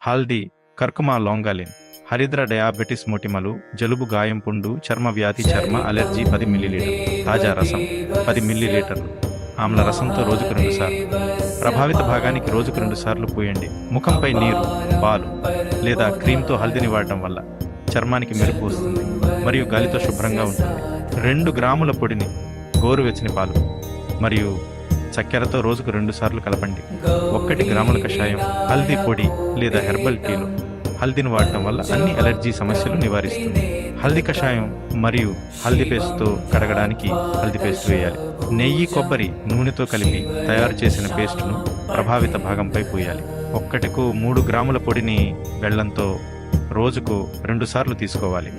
Haldi, కర్కుమా లొంగాలిన్, హరిద్ర diabetes మొటిమలు, జలుబు, గాయం, పుండు, చర్మ వ్యాధి, చర్మ అలెర్జీ 10 మిల్లీలీటర్లు, తాజా రసం 10 మిల్లీలీటర్లు, ఆమ్ల రసంతో రోజుకు 2 సార్లు. ప్రభావిత భాగానికి రోజుకు 2 సార్లు పూయండి. ముఖంపై నీరు, పాలు లేదా క్రీమ్తో హల్దీని వాడటం వల్ల చర్మానికి మెరుపు వస్తుంది మరియు గాలితో శుభ్రంగా ఉంటుంది. 2 గ్రాముల పొడిని గోరువెచ్చని పాలు మరియు చక్కెరతో రోజుకు 2 సార్లు కలపండి. 1 గ్రాముల కషాయం, హల్దీ పొడి లేదా హెర్బల్ టీలో హల్దీని వాడటం వల్ల అన్ని అలెర్జీ సమస్యలు నివారిస్తుంది. హల్దీ కషాయం మరియు హల్దీ పేస్ట్తో కడగడానికి హల్దీ పేస్ట్ వేయాలి. నెయ్యి, కొబ్బరి నూనెతో కలిపి తయారు చేసిన పేస్ట్ను ప్రభావిత భాగంపై పూయాలి. 1కు 3 గ్రాముల పొడిని బెల్లంతో రోజుకు 2 సార్లు తీసుకోవాలి.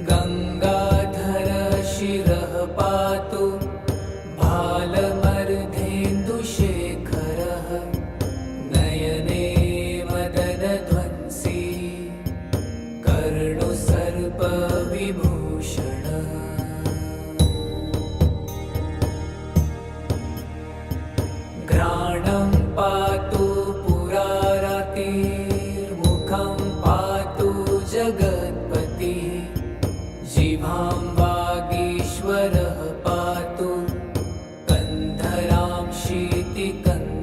घ्राणं पातु पुरारतिर्मुखं पातु जगत्पति, जिह्वां वागीश्वरः पातु, कन्धरां शीतिकन्धरः।